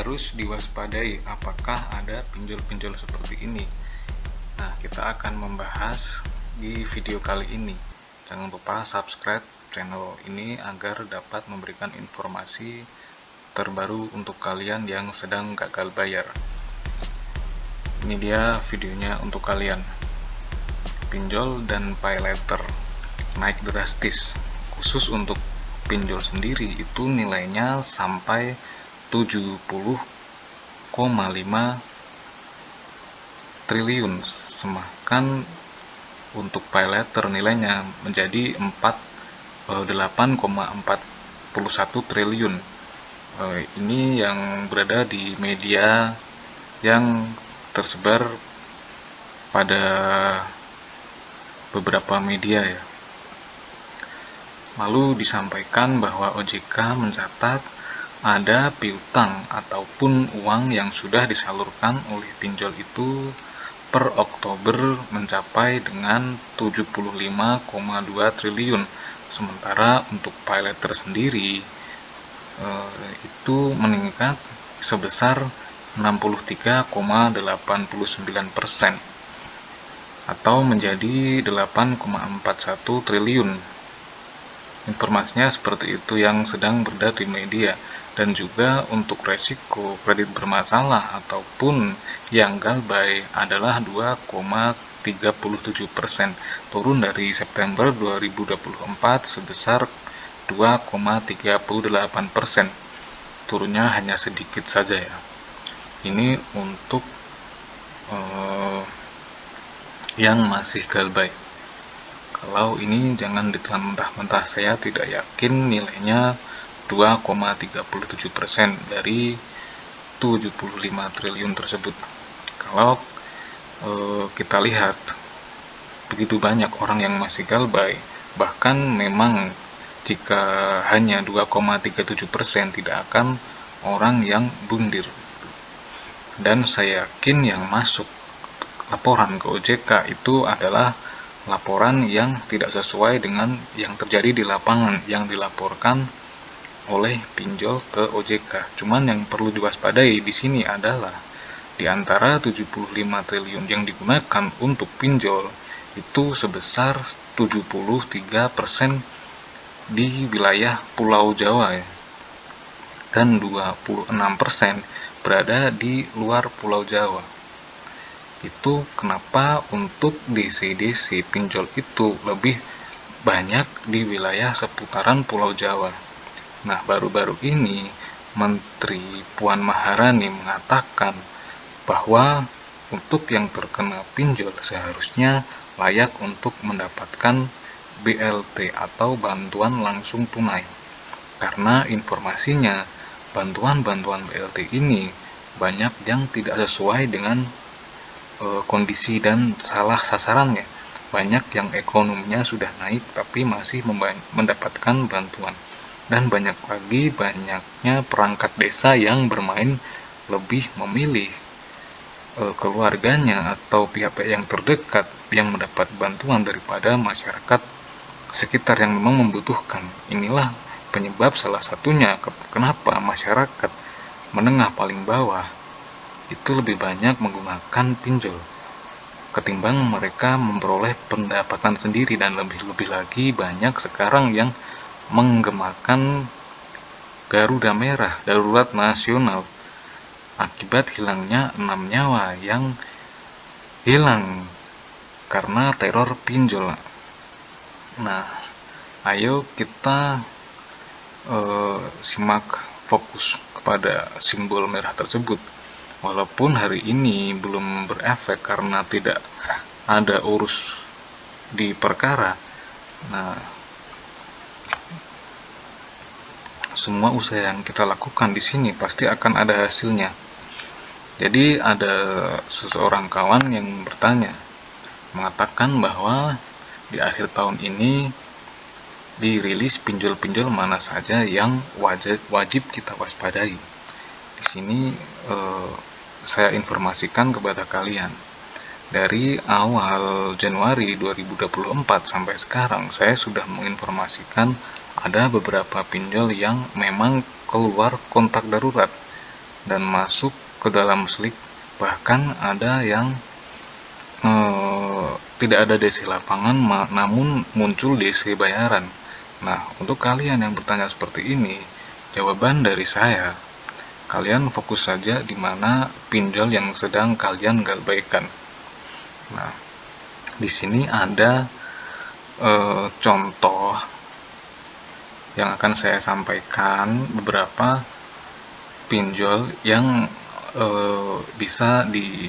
harus diwaspadai apakah ada pinjol-pinjol seperti ini. Nah, kita akan membahas di video kali ini. Jangan lupa subscribe channel ini agar dapat memberikan informasi terbaru untuk kalian yang sedang gagal bayar. Ini dia videonya untuk kalian. Pinjol dan pay later naik drastis. Khusus untuk pinjol sendiri itu nilainya sampai 70,5 triliun, sedangkan untuk pay later nilainya menjadi 8,41 triliun. Ini yang berada di media yang tersebar pada beberapa media ya. Lalu disampaikan bahwa OJK mencatat ada piutang ataupun uang yang sudah disalurkan oleh pinjol itu per Oktober mencapai dengan 75,2 triliun. Sementara untuk pay later sendiri itu meningkat sebesar 63,89% atau menjadi 8,41 triliun. Informasinya seperti itu yang sedang beredar di media. Dan juga untuk resiko kredit bermasalah ataupun yang galbay adalah 2,37%, turun dari September 2024 sebesar 2,38%. Turunnya hanya sedikit saja ya. Ini untuk yang masih galbay. Kalau ini jangan ditelan mentah-mentah, saya tidak yakin nilainya 2,37% dari 75 triliun tersebut. Kalau kita lihat begitu banyak orang yang masih galbay, bahkan memang jika hanya 2,37% tidak akan orang yang bundir. Dan saya yakin yang masuk laporan ke OJK itu adalah laporan yang tidak sesuai dengan yang terjadi di lapangan yang dilaporkan oleh pinjol ke OJK. Cuman yang perlu diwaspadai di sini adalah di antara 75 triliun yang digunakan untuk pinjol itu sebesar 73% di wilayah Pulau Jawa ya. Dan 26% berada di luar Pulau Jawa. Itu kenapa untuk DC-DC pinjol itu lebih banyak di wilayah seputaran Pulau Jawa. Nah, baru-baru ini Menteri Puan Maharani mengatakan bahwa untuk yang terkena pinjol seharusnya layak untuk mendapatkan BLT atau bantuan langsung tunai. Karena informasinya bantuan-bantuan BLT ini banyak yang tidak sesuai dengan kondisi dan salah sasarannya. Banyak yang ekonominya sudah naik tapi masih mendapatkan bantuan. Dan banyak lagi banyaknya perangkat desa yang bermain lebih memilih keluarganya atau pihak-pihak yang terdekat yang mendapat bantuan daripada masyarakat sekitar yang memang membutuhkan. Inilah penyebab salah satunya kenapa masyarakat menengah paling bawah itu lebih banyak menggunakan pinjol ketimbang mereka memperoleh pendapatan sendiri. Dan lebih-lebih lagi banyak sekarang yang menggemakan Garuda Merah, darurat nasional, akibat hilangnya 6 nyawa yang hilang karena teror pinjol. Nah, ayo kita simak fokus kepada simbol merah tersebut. Walaupun hari ini belum berefek karena tidak ada urus di perkara. Nah, semua usaha yang kita lakukan di sini pasti akan ada hasilnya. Jadi ada seseorang kawan yang bertanya, mengatakan bahwa di akhir tahun ini dirilis pinjol-pinjol mana saja yang wajib kita waspadai. Di sini saya informasikan kepada kalian. Dari awal Januari 2024 sampai sekarang saya sudah menginformasikan ada beberapa pinjol yang memang keluar kontak darurat dan masuk ke dalam slip, bahkan ada yang tidak ada DC lapangan namun muncul DC bayaran. Nah, untuk kalian yang bertanya seperti ini, jawaban dari saya, kalian fokus saja di mana pinjol yang sedang kalian galbaikan. Nah, di sini ada contoh yang akan saya sampaikan, beberapa pinjol yang bisa digalbai.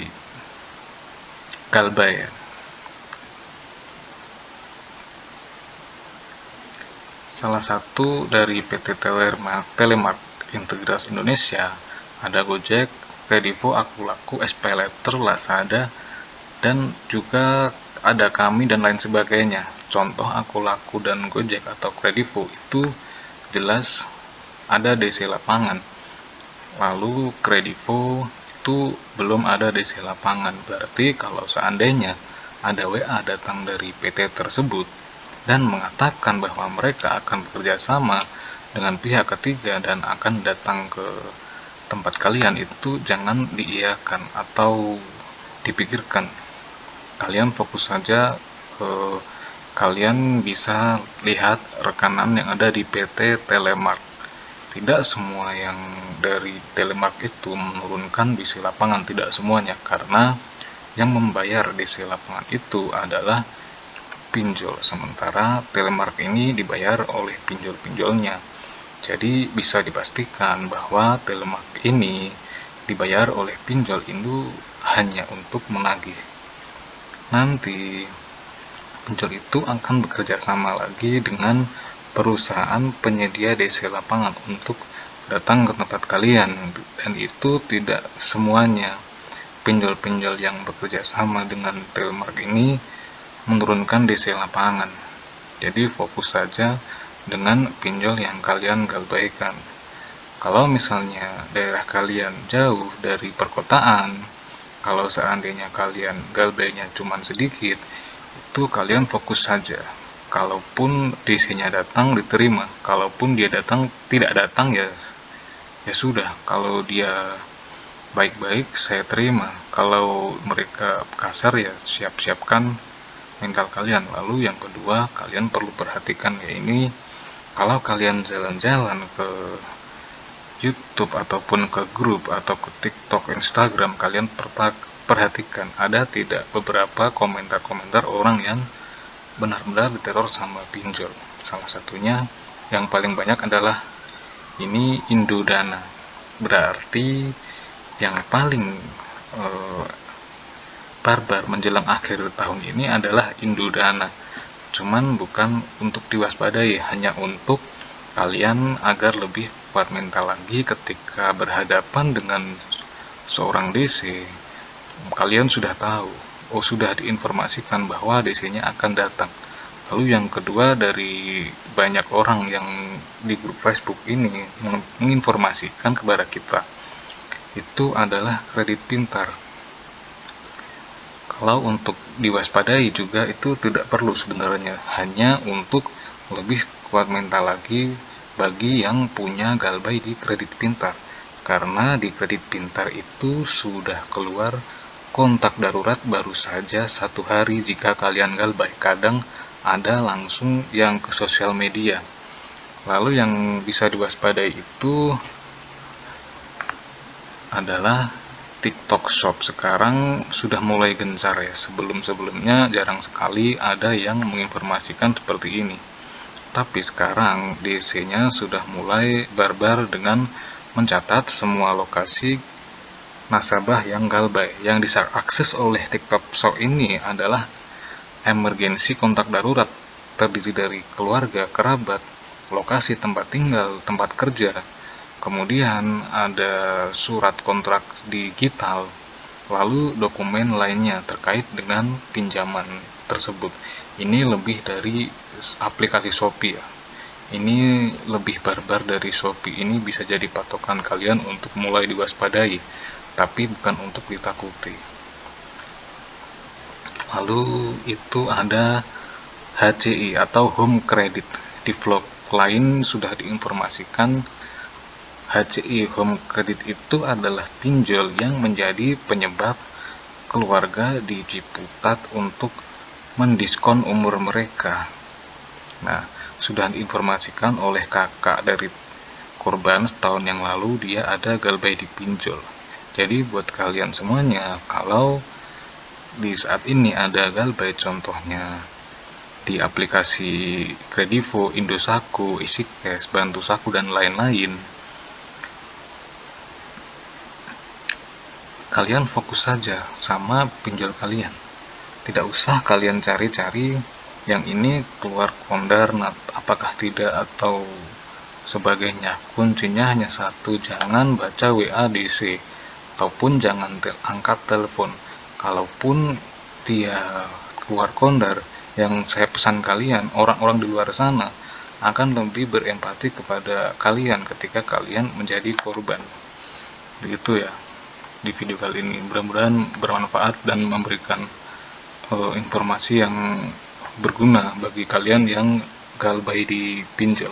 Salah satu dari PT Telemark Integras Indonesia, ada Gojek, Kredivo, Akulaku, SPayLater, Lazada, dan juga ada Kami dan lain sebagainya. Contoh Akulaku dan Gojek atau Kredivo itu jelas ada DC lapangan. Lalu Kredivo itu belum ada DC lapangan. Berarti kalau seandainya ada WA datang dari PT tersebut dan mengatakan bahwa mereka akan bekerja sama dengan pihak ketiga dan akan datang ke tempat kalian, itu jangan diiyakan atau dipikirkan. Kalian fokus saja, kalian bisa lihat rekanan yang ada di PT Telemark. Tidak semua yang dari Telemark itu menurunkan DC lapangan, tidak semuanya, karena yang membayar DC lapangan itu adalah pinjol, sementara Telemark ini dibayar oleh pinjol-pinjolnya. Jadi bisa dipastikan bahwa Telemark ini dibayar oleh pinjol itu hanya untuk menagih. Nanti pinjol itu akan bekerja sama lagi dengan perusahaan penyedia DC lapangan untuk datang ke tempat kalian, dan itu tidak semuanya pinjol-pinjol yang bekerja sama dengan Telemark ini menurunkan DC lapangan. Jadi fokus saja dengan pinjol yang kalian galbaikan. Kalau misalnya daerah kalian jauh dari perkotaan, kalau seandainya kalian galbainya cuma sedikit, itu kalian fokus saja. Kalaupun DC-nya datang diterima, kalaupun dia datang tidak datang ya sudah. Kalau dia baik-baik saya terima, kalau mereka kasar ya siap-siapkan mental kalian. Lalu yang kedua, kalian perlu perhatikan ya, ini kalau kalian jalan-jalan ke YouTube ataupun ke grup atau ke TikTok, Instagram, kalian perhatikan ada tidak beberapa komentar-komentar orang yang benar-benar diteror sama pinjol. Salah satunya yang paling banyak adalah ini Indodana. Berarti yang paling barbar menjelang akhir tahun ini adalah Indodana. Cuman bukan untuk diwaspadai, hanya untuk kalian agar lebih kuat mental lagi ketika berhadapan dengan seorang DC. Kalian sudah tahu, sudah diinformasikan bahwa DC-nya akan datang. Lalu yang kedua, dari banyak orang yang di grup Facebook ini menginformasikan kepada kita, itu adalah kredit pintar. Kalau untuk diwaspadai juga itu tidak perlu sebenarnya, hanya untuk lebih kuat mental lagi bagi yang punya galbay di kredit pintar. Karena di kredit pintar itu sudah keluar kontak darurat baru saja 1 hari jika kalian galbay. Kadang ada langsung yang ke sosial media. Lalu yang bisa diwaspadai itu adalah TikTok Shop. Sekarang sudah mulai gencar ya. Sebelum-sebelumnya jarang sekali ada yang menginformasikan seperti ini. Tapi sekarang DC-nya sudah mulai barbar dengan mencatat semua lokasi nasabah yang galbay. Yang diakses oleh TikTok Shop ini adalah emergensi kontak darurat, terdiri dari keluarga, kerabat, lokasi tempat tinggal, tempat kerja. Kemudian ada surat kontrak digital, lalu dokumen lainnya terkait dengan pinjaman tersebut. Ini lebih dari aplikasi Shopee ya. Ini lebih barbar dari Shopee. Ini bisa jadi patokan kalian untuk mulai diwaspadai, tapi bukan untuk ditakuti. Lalu itu ada HCI atau Home Credit. Di vlog lain sudah diinformasikan HCI Home Credit itu adalah pinjol yang menjadi penyebab keluarga di Ciputat untuk mendiskon umur mereka. Nah, sudah diinformasikan oleh kakak dari korban setahun yang lalu dia ada galbay di pinjol. Jadi buat kalian semuanya, kalau di saat ini ada galbay, contohnya di aplikasi Kredivo, Indosako, Isikes, Bantu Saku, dan lain-lain, kalian fokus saja sama pinjol kalian. Tidak usah kalian cari-cari yang ini keluar kondar, apakah tidak, atau sebagainya. Kuncinya hanya satu, jangan baca WA DC, ataupun jangan angkat telepon. Kalaupun dia keluar kondar, yang saya pesan kalian, orang-orang di luar sana akan lebih berempati kepada kalian ketika kalian menjadi korban. Begitu ya di video kali ini. Mudah-mudahan bermanfaat dan memberikan informasi yang berguna bagi kalian yang galbay di pinjol.